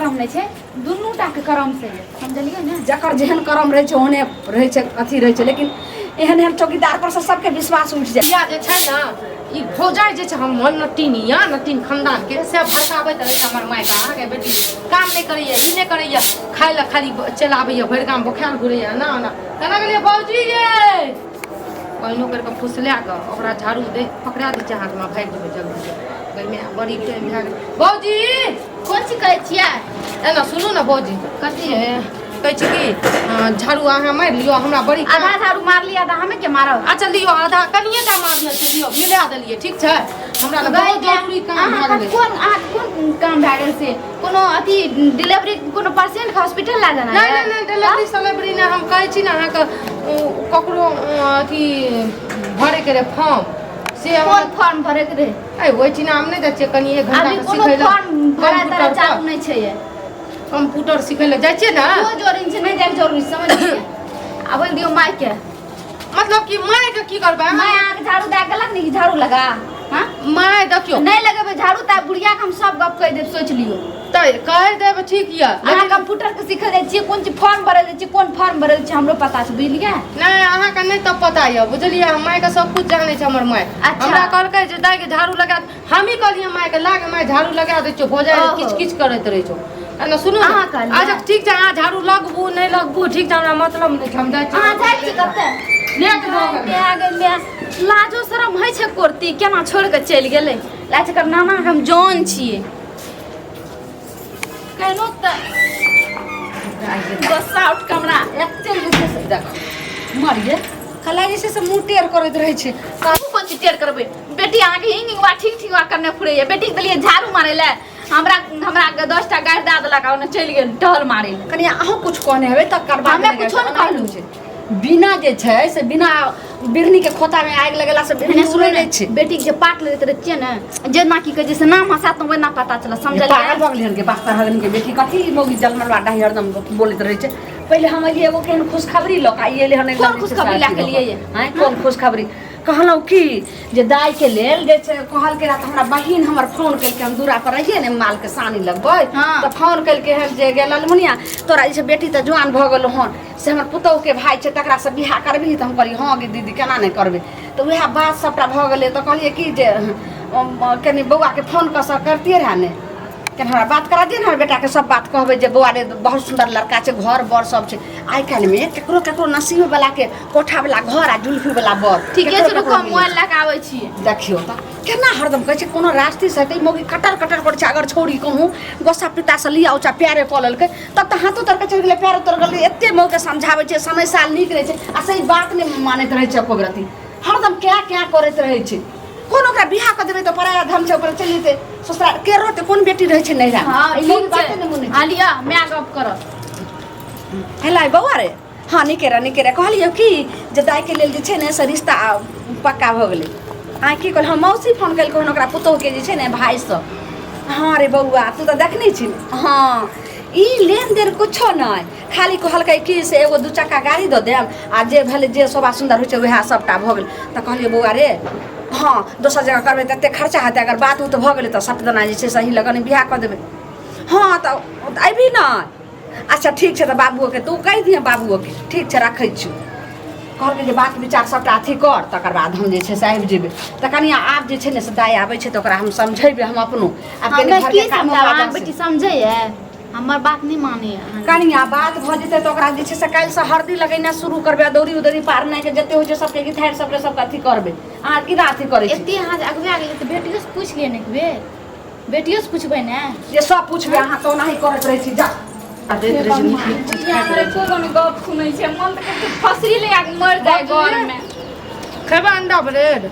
करम नहीं छे दुनू टा के करम से समझलिए ना जकर जेहन करम रहे छे ओहने रहे छे अथी रहे छे लेकिन एहन चौकीदार पर से सबके विश्वास उठ जाए या जे छै ना ई भौजाई जे छै हम नटीनिया नटीन खानदान के से भड़काबैत रहे छै हमर माय का अहाँ के बेटी काम नहीं करैया ई नहीं करैया खाय ला खाली चलाबैया भरि काम बोखार घुरैया ना ना केना गेलिए भौजी ये पहिनो करके फुसला के ओकरा झाड़ू दे पकड़ा दे छै हाथ में भाग जेबै जल्दी से गई में बड़ी टाइम भए गेल भौजी कौन सी कहै छियै एना सुनू ना भौजी कथी है कहै छी कि झाड़ू अहाँ मारि लियो हमरा बड़ी आधा झाड़ू मार लिया आधा हमें के मारब अच्छा लियो आधा कनिए टा मारने छै लियो मिला देलिए ठीक छै हमरा लग बहुत जरूरी काम भए गेलै कोन काम भए गेल से कोनो अथी डिलीवरी कोनो पेशेंट के हॉस्पिटल ला जाना है नहीं डिलीवरी सेलिब्रिटी ने हम कहै छी ना अहाँ के ककरो अथी भरे के रे फॉर्म से कोन फॉर्म भरे के रहे ए ओइ छी ना हम नहीं दै छियै कनी 1 घंटा अभी के कोनो सिखै फॉर्म भरा तारा चालू नहीं छै ये कंप्यूटर सिखै ले जाइ छियै ना कोन जोरिन छै नहीं जाय जरूरी समझिए अब दियो माइक के मतलब कि माय के की करबै मैं आग झाड़ू दे गलत नहीं झाड़ू लगा हां माय देखियो नहीं लगेबे झाड़ू ता बुढ़िया के हम सब गप कह देब सोच लियो तै कह देब ठीक या अहाँ कंप्यूटर के सिखै दे छियै कोन ची फॉर्म भरल दे छियै कोन फॉर्म भरल छै हमरो पता छै बुझलियै नहीं अहाँ के नहीं तब पता या बुझलियै हम माय के सब कुछ जानै छै हमर माय अच्छा। हमरा कहलकै जे दाई के झाड़ू लगा हम ही कहलियै माय के लाग माय झाड़ू लगा दै छौ भौजाई ओहो। किच किच करैत रहै छौ एना सुनू ना अहाँ कहलियै। अच्छा ठीक छै अहाँ झाड़ू लगबू नहीं लगबू ठीक छै हमरा मतलब नहीं हम जाइ छी अहाँ जाइ छी कते लेट भऽ गेल आ गेलै लाजो शरम होइ छै कुर्ती केना छोड़ के चलि गेलै लाज कर नाना के हम जान छियै केनो त बस आउट कमरा एते जे से देख मर गे कला जैसे से मुंह टेढ़ करैत रहे छे काहू कोन चीज टेढ़ करबै बेटी आगे हिंगवा ठीक करने फुरैया बेटी के लिए झाड़ू मारे ले हमरा 10टा गाड़ी दे देलक आ ओने चलि गेल टहल मारे ले कनी अहाँ कुछ कहने हेबै त करबा हमे कुछो नहि कहलू बिना जे छै से बिना बिरनी के खोता में आग लगेला से बिरनी उड़ै नै छै बेटी के जे पाट लेत रहे छियै ने जेना की कहे जैसे नाम हसात तो वना पता चला समझलियै पागल भऽ गेलियन के बास्ता हगन के बेटी कथी मोगी जलमलवा डाही हरदम बोलैत रहे छै पहले हम अलिए एगो केहन खुशखबरी लक आइले हन कोन खुशखबरी ला के लिए हैं कोन खुशखबरी कहलौ की जे दाई के लेल जे छै कहल के रात हमरा बहिन हमर फोन कल के हम दूरा पर रहिए ने माल के सानी लगबै हाँ। त फोन कल के हन जे गेल अलमुनिया तोरा जे बेटी त जवान भ गेल हन से हमर पुतौ के भाई छै तकरा से बियाह करबी त हम कहली हां गे दीदी केना नै करबे त वएह बात सबटा भ गेलै त कहलिए की जे कनी बौआ के फोन क स करतिए रहा ने के हमरा बात करा दिए ना बेटा के सब बात कहबे जे बौआ रे बहुत सुंदर लड़का छै घर बर सब छै आइ काल में केकरो नसीब वाला के कोठा वाला घर आ जुल्फी वाला बर ठीक है रुको मोबाइल लगा आबै छियै देखियो त केना हरदम कहै छै कोनो रास्ते से कई मोगी कटर कर छै अगर छोड़ी कहूं गोसा पिता से लिया उचा प्यारे क लेलकै तब त हाथो तर के चल गेलै पैर तर गेलै एते मोग के समझाबै छै समय साल नीक रहै छै आ सही बात नै मानैत रहै छै कोगरती हरदम क्या करैत रहै छै कोन ओकरा बियाह क देबै त पराया धम छै ओकरा चलि जेतै ससुराल के रोते कोन बेटी रहै छै नैरा हां ई ठीक बात नै मुनै छै आलिया मैं गप कर हेला बौआ रे हाँ निकेरा कहलियो की जे दाई के लेल जे छै ने से रिश्ता पक्का भ गेलै आ की कहल हम मौसी फोन कल कहन ओकरा पुतोह के जे छै ने भाई स हाँ रे बौआ तू त देखने छी हाँ ई लेन देन कुछो नहीं खाली कहलकै की से एगो 2 चक्का गाड़ी द देम आ जे भेले जे शोभा सुंदर होइ छै वएह सबटा भ गेल त कहलिए बौआ रे हाँ दोसर जगह करबै त एते खर्चा हेतै अगर बात उत भ गेलै त सपदना जे छै सही लगन बियाह क देबै हाँ त अइबी न अच्छा ठीक छै त बाबुओ के तू कहि दिए बाबुओ के ठीक छै रखै छी कहलकै जे बात विचार सबटा अथी कर तकर बाद हम जे छै से आबि जेबै त कनिया आब जे छै ने से दाई आबै छै त ओकरा हम समझेबै हम अपनो आब हमें घर की के काम समझावा बेटी समझै है हमर बात नहीं माने कनिया बात भ जेतै त ओकरा जे छै से काल्हि से हरदी लगैना शुरू करबै दौरी उदरी पारनाइ के जते होइ छै सबके गिथार सबके सबके अथी करबै अहाँ की अथी करै छी एते अहाँ अगवा गेलै त बेटियो से पूछ लिए ने बे बेटियो से पूछबै ने ये सब पूछबै अहाँ तो नहीं करत रहै छी जा गप सुनै छै मन त कते फसरी लगा के मर जाए घर में खेबा अंडा ब्रेड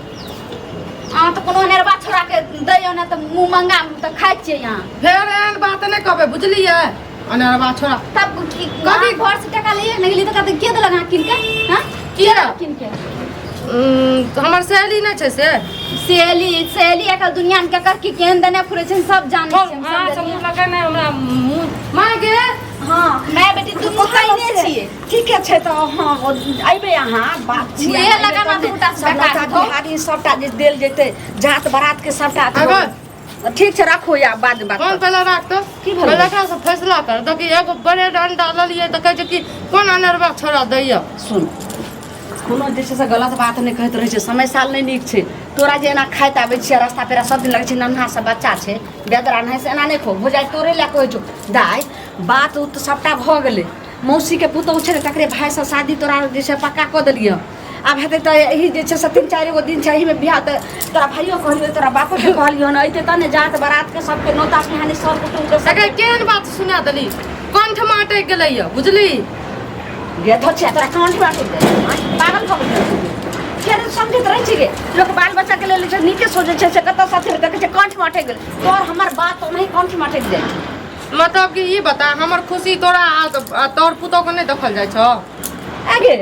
अहाँ तो कोनो नेरबा छोड़ा के दैयो ना त मुंह मंगा त खाइ छियै यहाँ फेर एहन बात नहीं कहबे बुझलिए अनरबा छोड़ा तब कभी घर से टका लिए नहीं ली त कहते के देलक अहाँ किन के हां किया किन के हमर सहेली नहीं छै से सहेली एकल दुनिया में केकर की केहन देने फुरे छै सब जानै छै हम हां सब समझलियै। लगे नहीं हमरा मुंह मां गे हाँ मैं बेटी तुम कहने छिए ठीक छै त हां अइबे अहाँ बात छी मुहे लगा ना दूटा सबटा बिहारी सबटा जे देल जेतै जात बारात के सबटा अगर ठीक छै राखो या बाद बात कौन पहले रख तो की भलो? पहले का से फैसला कर दो कि एगो बड़े अंडा ल लिए त कहे छै कि कोन अनरवा छोड़ा दैया सुन कोनो जे छै से गलत बात नहि कहैत रहै छै समय साल नहि नीक छै तोरा जे एना खाइत आबै छियै रास्ता पेरा सब दिन लगै छै नन्हा से बच्चा छै बेदरा नहि से एना नहि खो हो जाइ तोरे लए कहै छौ दाइ बात उ तऽ सबटा भऽ गेलै मौसीके पुतहु छै ने तकरे भाइसँ शादी तोरा जे छै पक्का कऽ देलियै आब हेतै तऽ यही जे छै से 3-4 गो दिन छै एहीमे बियाह तऽ तोरा भाइयो कहलियौ तोरा बापोके कहलियौ हन अइते तऽ ने जात बारातके सबके नोता पिहानी सब कुटुम्बके सके केहन बात सुना देली कंठ में अटक गेलैया बुझली गे धोछिया तोरा कांठ बाटे दे पागल भऽ गेल फेर समझैत रहै छी गे लोक बाल बच्चाके लेल जे नीके सोचै छै से कतऽ साथी देखै छै कंठ में अटक गेल तोर हमर बात ओनाही कंठ में अटक जाइ मतलब कि ई बता हमर खुशी तोरा तोर पुतौ के नहीं देखल जाय छौ आगे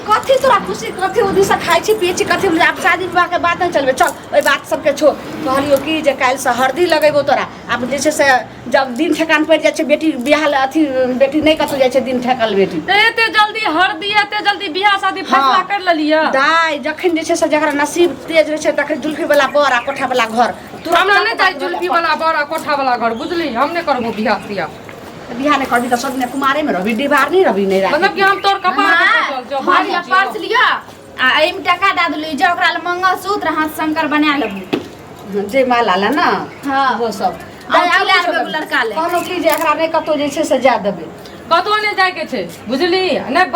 कथी तोरा खुशी कथी उदी से खाइ छी पिए छी कथी आब शादी विवाह के बात नहीं चलबे चल ओई बात सबके छो कहलियो कि जे काल्हि से हरदी लगेबो तोरा आब जे छै से जब दिन ठेकान पड़ि जाइ छै बेटी बियाह अथी बेटी नहीं कतौ जाइ छै दिन ठेकल बेटी एते जल्दी हरदी एते जल्दी बियाह शादी फैसला कर लेलिया दाई जखन जे छै से जकरा नसीब तेज रहै छै तखन जुल्फी वाला बर आ कोठा वाला घर हमरा नहीं चाही जुल्फी वाला बड़ा कोठा वाला घर बुझली हम नहीं करबो बियाह तिया बियाह नहीं करबी तो सब ने कुमारे में रहबी डिबार नहीं रहबी नहीं राखी मतलब कि हम तोर कपार पे चल भारिया पर्स लिया आ एम टका दे देली जे ओकरा ल मंगलसूत्र हाथ शंकर बना लेबू जे माला ला ना हाँ। वो सब दाई ले लेबे लड़का ले कहलो कि जे एकरा नहीं कतौ जे छै से जा देबे कतौ नहीं जाय के छै बुझली नहीं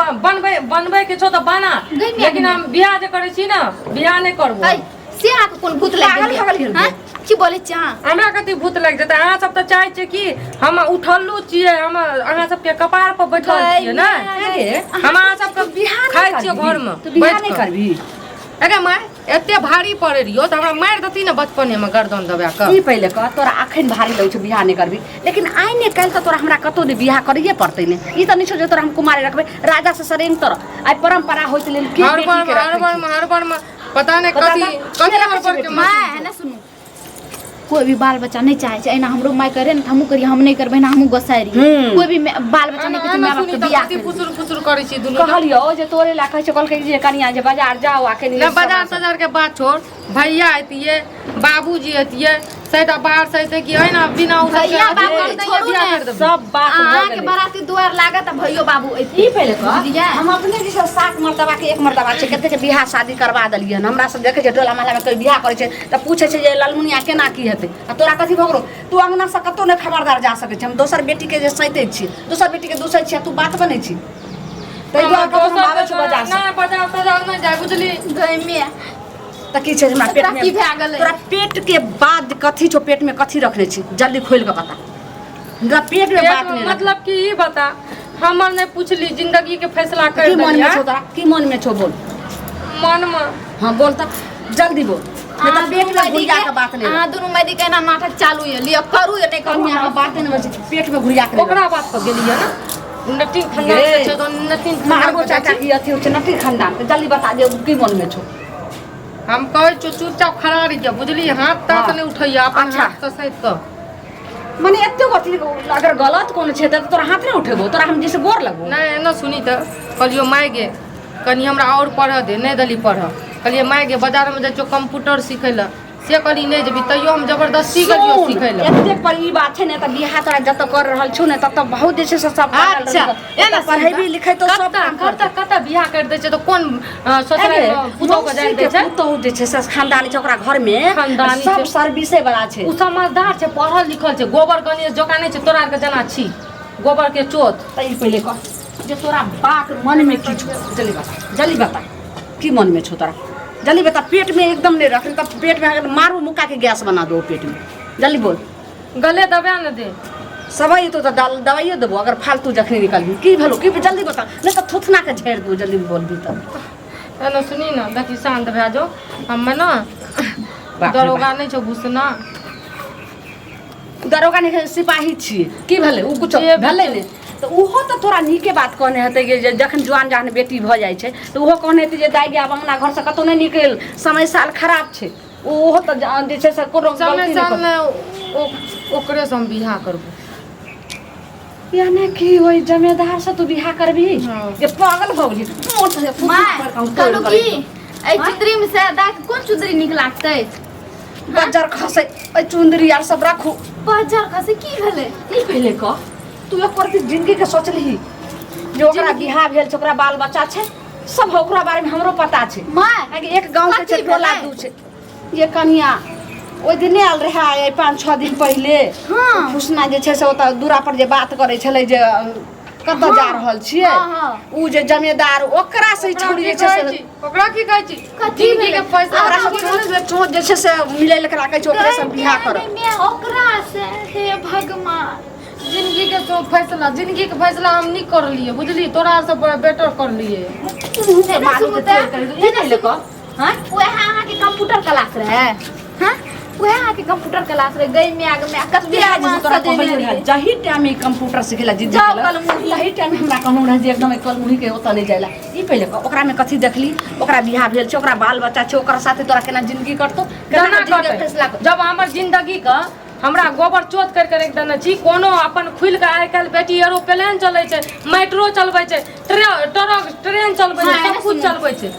बनबै के छौ त बना लेकिन हम बियाह जे करै छी ना बियाह नहीं करबो ऐ से आके कोन भूत पागल लागल भगल हां की बोले छी अहाँ हमरा कति भूत लग जेतै अहाँ सब त चाहै छियै कि हम उठल्लू छियै हम अहाँ सबके कपार पर बैठल छियै ना हम अहाँ सबके बियाह खाइ छियै घर में तू बियाह नहीं करबी अरे माय एते भारी पड़े रहियो त हमरा मार दती ना बचपने में गर्दन दबा के ई पहिले कह तोरा अखन भारी लगै छौ बियाह नहीं करबी लेकिन आइ ने काल्हि त तोरा हमरा कतौ ने बियाह करिए पड़तै ने ई त नहीं छौ जे तोरा हम कुमारी रखबे राजा से सरेन तोरा आइ परंपरा होइत लेल की हर बेटी के हर बार में पता नहीं कथी हर बार के माय है ना सुनो कोई भी बाल बच्चा नहीं चाहे छै एना हमरो माय करे न हमहू करिए हम नहीं करबै ना हमहू गोसाइरी कोई भी बाल बच्चा नहीं कहै माय बाप के बियाह कथी फुसुर फुसुर करै छी दुनु कहलियो जे तोरे ला कहै छै कहलकै जे कनिया जे बाजार जाओ आके ना बाजार सजार के बात छोड़ भैया आतिए बाबूजी आतिए सैदा बाहर से ऐसे कि है ना बिना भैया बाबू छोड़ू ने सब बात अहाँ के बाराती दुआर लागत भैयो बाबू ऐती ई पहिले कह बुझलियै? हम अपने जे 7 मर्तबा के 1 मर्तबा छै कते के बियाह शादी करवा देलियन हमरा सब देखे छै टोला महला में कोई बियाह करे छै त पूछे छै जे ललमुनिया केना की हेतै आ तोरा कथी भगरो तू अंगना से कतो ने खबरदार जा सकै छै हम दोसर बेटी के जे सैते छी दोसर बेटी के दूसै छी तू बात बनै छी तै दुआरे कतो हम आबै छी बाजार से ना बाजार नहीं जाय बुझली गई में त की छै हमरा पेट में की भए गेलै तोरा पेट के बाद कथी छौ पेट में कथी रखने छी जल्दी खोल के बता हमरा पेट में बात नहीं मतलब कि ई बता हमर नहीं पूछली जिंदगी के फैसला कर की मन में दिया छौ तोरा की मन में छौ बोल मन में हां बोल त जल्दी बोल नहीं तो पेट में घुरिया के बात नहीं अहाँ दुनू मैदी के ना नाटक चालू है लियो करू या नहीं करू कन्या के बात नहीं बचे पेट में घुरिया के ओकरा बात पर गेलिए ना नटिन खन्ना ये। छै तो नटिन मारबो चाचा की अथी हो छै नटी खानदान के जल्दी बता दे की मन में छौ हम कहै छु चुपचाप खड़ा रह जा बुझली हाथ तक हाँ। नहीं उठैया अपन अच्छा। हाथ से सहित क माने एते अथी अगर गलत कोनो छै त तोरा हाथ नहीं उठेबो तोरा हम जैसे गोर लगबो नहीं न सुनी त कहलियो माय गे कनी हमरा और पढ़ दे नहीं दली पढ़ कहलिए माय गे बाजार में जाइछो कंप्यूटर सिखै ल से कहली नहीं जेबी तैयो हम जबरदस्ती गेलियो सिखै ल एते पर ई बात छै ने त बियाह तोरा जत कर रहल छौ ने तत बहुत जे छै से सब अच्छा एना पढ़ेबी लिखै तो सब काम करता कता बियाह कर दे छै तो कोन सोचले पुतो के जाय दे छै पुतो जे छै से खानदानी छै ओकरा घर में खानदानी सब छै। सर्विसे वाला छै उ समझदार छै पढ़ल लिखल छै गोबर गणेश जोका नहीं छै तोरा के जना छी गोबर के चोत त ई पहिले कह जे तोरा बात मन में की छौ जल्दी बता की मन में छौ तोरा जल्दी बता पेट में एकदम नहीं रख त पेट में मारू मुक्का के गैस बना दो पेट में जल्दी बोल गले दबा न दे सबई तो दवाइयो देबो अगर फालतू जखनी निकलबी की भेलो की जल्दी बता नहीं तो थुथना के झेड़ दो जल्दी बोलबी तब एना सुनी न देखी शांत भए जाओ हम ना रे दरोगा नहीं छौ घुसना दरोगा नहीं सिपाही छी की भेले उ कुछ ये भेले ने तो उहो तो तोरा नीके बात कहने हेतै जे जखन जवान जहन बेटी भ जाइ छै तो उहो कहने हेतै जे दाई गे आब अंगना घर से कतौ नहीं निकल समय साल खराब छै उहो तो जे छै से कोनो समय गलती साल नहीं ने ओकरे से हम बियाह करबो यानी की होई जमेदार से तू बियाह करबी हाँ। ये पागल हो गेली मोट से माय कहलू की ए चुदरी में से दाई कोन चुदरी निक लागतै बजर खसे ओइ चुंदरी आर सब राखू बाजार खसे की भेलै ई पहिले कह तू एक रति जिंदगी के सोचलही जे ओकरा बियाह भेल छै ओकरा बाल बच्चा छै सब ओकरा बारे में हमरो पता छै माय आगे एक गांव के कथी छै टोला भेलै? दू छै ये कनिया ओइ दिने आल रहे आइ 5-6 दिन पहिले हाँ। फुसना जे छै से ओतऽ दूरा पर जे बात करै छलै जे कतऽ जा रहल छियै हाँ। उ जे जमेदार ओकरा से छोड़ी जे छै से ओकरा की कहै छी कथी जिंदगी के भेलै? पैसा ओकरा सब चोट जे छै से मिलै लए राखै छै ओकरे सब बियाह कर ओकरा से हे भगवान जिंदगी के तो फैसला जिंदगी के फैसला हम नहीं कर लिए बुझली तोरा से बेटर कर लिए से मालूम के तेल कर ई नहीं लेको हां वह अहाँ के कंप्यूटर क्लास रहे हां वह अहाँ के कंप्यूटर क्लास रहे गई में आगे में कत बियाह जे तोरा कहले रहे जही टाइम में कंप्यूटर सिखेला जिद जाओ कल मुही। तही टाइम में हमरा कहनो रहे जे एकदम कल मुही के ओतऽ ले जाइला ई पहिले ओकरा में कथी देखली ओकरा बियाह भेल छै ओकरा बाल बच्चा छै ओकरा साथे तोरा केना जिंदगी करतो केना जिंदगी करतै? फैसला कर जब हमर जिंदगी का हमरा गोबर चोत कर कर देने छी कोनो अपन खुल के आइ काल्हि बेटी एरोप्लेन चलै छै मेट्रो चलबै छै ट्रेन चलबै छै हाँ, सब कुछ चलबै छै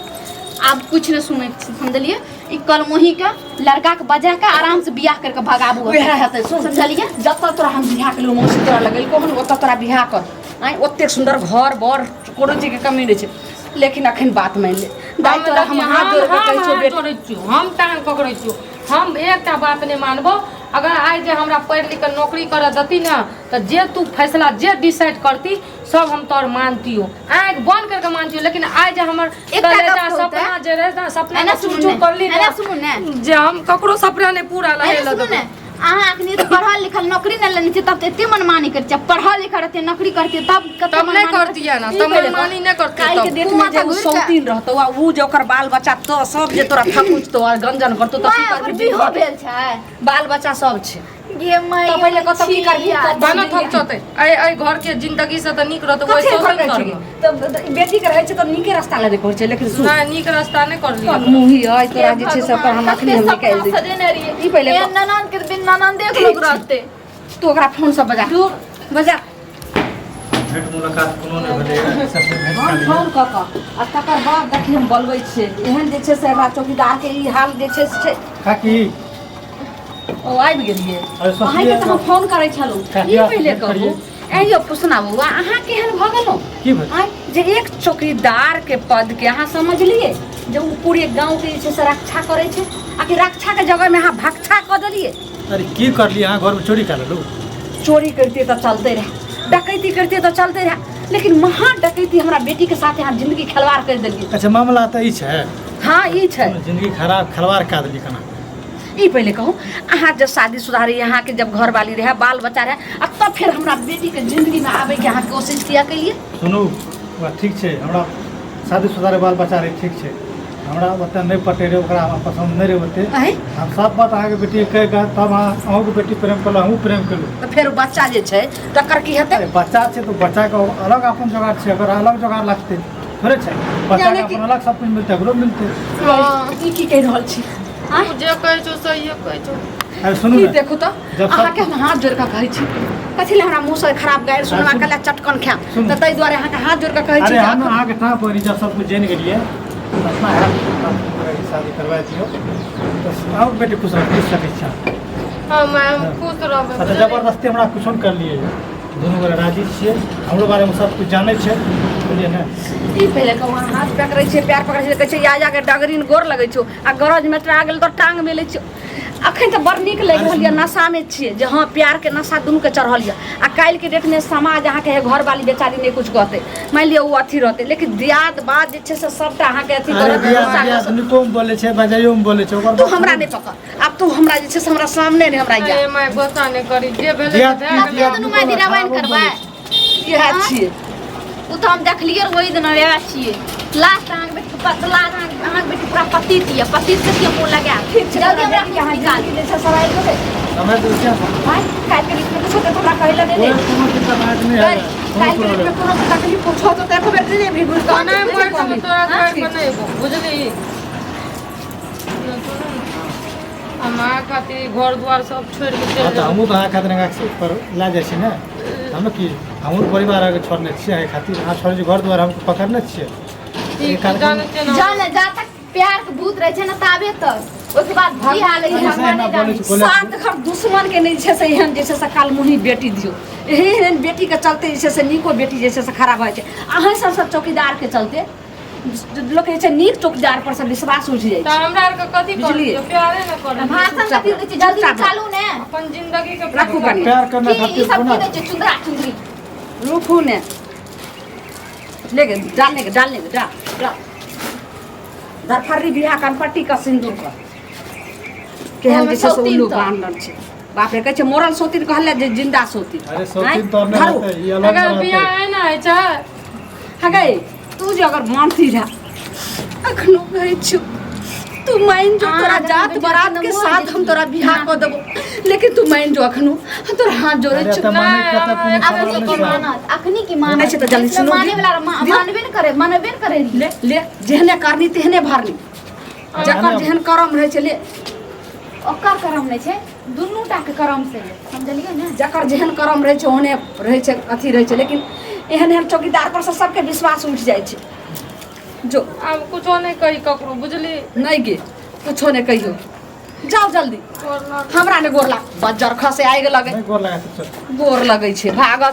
आप कुछ न सुने समझलिए ई कल मोही के लड़का के बजा के आराम से बियाह करके भगाबू बियाह हेतै सुन समझलिए जतऽ तोरा हम बियाह केलौ मौसी तोरा लगल कोहन ओतऽ तोरा बियाह कर आइ ओतेक सुंदर घर बर कोनो चीज के कमी नहीं छै लेकिन अखन बात मान ले दाई तोरा हम हाथ जोड़ के कहै छौ बेटी हम टांग पकड़ै छियो हम एकटा बात नहीं मानबो अगर आइ जे हमरा पढ़ लिख के नौकरी कर देती ना तो जे तू फैसला जे डिसाइड करती सब हम तोर मानतियो आँख बंद करके मानतियो लेकिन आइ जे हमर एकटा कलेजा गप होतै। सपना जे रहे ना सपना एना के चूर सुनू चूर ने, करली एना ना सुनू ने। जे हम ककरो सपना नहीं पूरा लगे अरे सुनो ने अहाँ अखनी तो पढ़ल लिखल नौकरी न लेने छी तब तो एते मनमानी करते पढ़ल लिखल रहते नौकरी करते तब कते तब नहीं मनमानी करतिया ना ई तब पहिले मनमानी नहीं करती काल के तब डेट में जे उ सौतीन रहतो आ उ जे ओकर बाल बच्चा तो सब जे तोरा थकुचतो आ गंजन करतो त की माय करबी ओकर बिहो भेल छै बाल बच्चा सब छै ये मैं तो पहिले कतौ की करबी बनो थक चते आई घर के जिंदगी से त निक रहत ओइ कथे सब कर कर तो बेटी के रहै छै त नीके रास्ता ले देखै छै लेकिन सुन ना निक रास्ता नहीं कर लिया मुही है तोरा जे छै से ओकर हम अखनी हम निकाल दै सजेने रहिए ई पहिले ये ननन के बिन ननन देख लोग रहते तू ओकरा फोन से बजा बजा भेट मुलाकात कोनो नहि भेलै सबसे भेट हम खाली फोन क आ तकर बाद देखी हम बोलबै छियै एहन जे छै से एकरा चौकीदार के ई हाल जे छै से काकी ओ आबि गेलिए अरे सोचिए अहाँके तऽ हम फोन करै छलहुँ काकी, ई आप पहिले भेट कहू करिए। ऐयो पुछना बउआ अहाँ केहन भऽ गेलहुँ की भेल आँय, जे एक चौकीदार के पद के अहाँ समझलिए जे ओ पूरे गांव के जे छै से रक्षा करै छै आकि रक्षा के जगह में अहाँ भक्षा कऽ देलिए अरे की करलिए अहाँ घर में चोरी कर लेलू चोरी करते तो चलते रहे डकैती करते तो चलते रहे लेकिन महा डकैती हमरा बेटी के साथ यहाँ जिंदगी खिलवाड़ कर दिलिए अच्छा मामला तऽ ई छै हाँ ई छै जिंदगी खराब खलवार कऽ देली केना ई पहले कहूँ अहाँ जब शादीशुदा रही यहाँ के जब घर वाली रहे बाल बच्चा रहे आ तब फिर हमरा बेटी के जिंदगी में आवे के अहाँ कोशिश किया के लिए सुनू बा ठीक छै हमरा शादीशुदा रे बाल बच्चा रे ठीक छै हमरा ओते नहि पटे रे ओकरा हमरा पसंद नहि रे ओते अहे हम सब बात अहाँके बेटी कहि कऽ तब अहूँके बेटी प्रेम कलहुँ हमहूँ प्रेम केलहुँ तो फिर बच्चा जे छै तकर की हेतै अरे बच्चा छै तो बच्चा के अलग अपन जोगाड़ छै अगर अलग जोगाड़ लगतै थोड़े छै बच्चा के अपन अलग सब कुछ मिलतै एकरो मिलतै ई की कहि रहल छी आँय? जे कहै छौ सही कहै छौ अरे सुनू ई ने देखू तो जब सब- अहाँके हम हाथ जोड़ कऽ कहै छी कथी ले हमरा मुँह से खराब गारि सुनवा सुन- कला चटकन खायब सुन। तऽ ताहि दुआरे अहाँके हाथ जोड़ कऽ कहै छी अरे जे हम अखन- अहाँके ठाँ पर जब सब कुछ जानि गेलिए अपना है शादी करवा दियो तो और बेटी खुश रह सकै छै हम खुश रहबै अच्छा जबरदस्ती हमरा कुछो नहि करलिए दुनू गोरे राजी छियै हमरो बारेमे सब कुछ जानै छै बुझलिए ने ई पहिले कहू अहाँ हाथ पकड़ै छियै पैर पकड़ै छियै कहै छै या जाके डगरीन गोर लगै छौ आ गरज में आ गेल तऽ टांग मिलै छै अखन तऽ बड़ नीक लागि रहल यऽ नशामे छियै जे हाँ प्यार के नशा दुनूके चढ़ल यऽ आ काल्हिके डेटमे समाज अहाँके घर वाली बेचारी नहि कुछ कहतै मानि लिअ ओ अथी रहतै लेकिन दियाद बाद जे छै से सबटा अहाँके अथी अरे करत बिया गुस्सा बिया करत। निकोम बोलै छै बजाइयोमे बोलै छै ओकर तू हमरा नहि पकड़ आब तू हमरा जे छै से हमरा सामने नहि हमरा या अरे मैं गोसा नहीं करी जे भेलै दिया से भए गेलै। दुनू माय दिरावाइन करबै इएह छियै उ तो हम देखलिए वही दिन रहै छियै लास्ट अहाँके बेटी पतला अहाँके बेटी पूरा पतित यऽ पतित से क्यों मुंह लगा ठीक छै जल्दी हमरा हमरा बेटी के अहाँ निकाल जिंदगी जे छै से आबि गेलै समय तो क्या भाई काल्हिके डेटमे कुछो तऽ हमरा कहै लए नहि कोई दे कोनो दिक्कत आज नहीं है काल्हिके डेटमे कोनो तकलीफ पूछो तऽ देखो बेटी नहीं भी बुझ तो नहीं मैं तो तोरा हाँ, घर बनेबो बुझली हमारा खातिर घर द्वार सब छोड़ के चल अच्छा हमहूँ तो अहाँ खातिर गाछ पर ला जाइ छी ने हम की हमहूँ परिवार आगे छोड़ने छियै एहि खातिर अहाँ छोड़ै छी घर दुआर हमको पकड़ने छियै ठीक जाने छै ना जाने जा तक प्यार के भूत रहे छै ना ताबे तक उसके बाद बियाह ले सात घर दुश्मन के नहीं छै से एहन जे छै से काल मुही बेटी दियो एहन बेटी के चलते जे छै से नीको बेटी जे छै से खराब होइ छै अहाँ सब चौकीदार के चलते लोग के छै नीक चौकीदार पर से विश्वास उठ जाइ तो हमरा आर के कथी बुझलिए? करिए प्यारे न करे भाषण कथी दै छै जल्दी चालू ने अपन जिंदगी के राखू कनी प्यार करना की ई खातिर सब कोना की दै छै चुंदरा चुंदरी रुकू ने लेके डालने के डाल दरफरी बियाह कनपट्टी का सिंदूर पर केहन जे छै से उल्लू बांधल छै बाप रे कहै छै मोरल सोतिन कहले जे जिंदा सोतिन अरे सोतिन तो नहीं धरू। रहते ये अलग अगर रहते बियाह है ना है चाहे हगे तू जे अगर मानती जा अखनो कहै छु तू मान जो तोरा हाँ, जात बेटी बारात अपना के मोह साथ दे हम तोरा बियाह कर देबो लेकिन तू मान जो अखनो हम तोरा हाथ जोड़े अरे छु तो माने कते पुण्य अखनी खबर की नहीं मानत अखनी की नहीं मानत छै तो जल्दी सुनो माने वाला मानबे न करे ले ले जेहने करनी तेहने भरनी जकर जेहन करम रहै छै ले ओकर करम नहीं छै दुनू टा के करम से समझलिए ने जकर जेहन करम रहै छै ओहने रहै छै अथी रहै छै लेकिन एहन एहन चौकीदार पर से सबके विश्वास उठ जाइ छै जो अब कुछो नहीं कही ककरो बुझली नहीं गे कुछो नहीं कहियो जाओ जल्दी हमरा ने गोर लाग बज्जर खसे आइ लगे गोर लगा सब गोर लगै छै भागऽ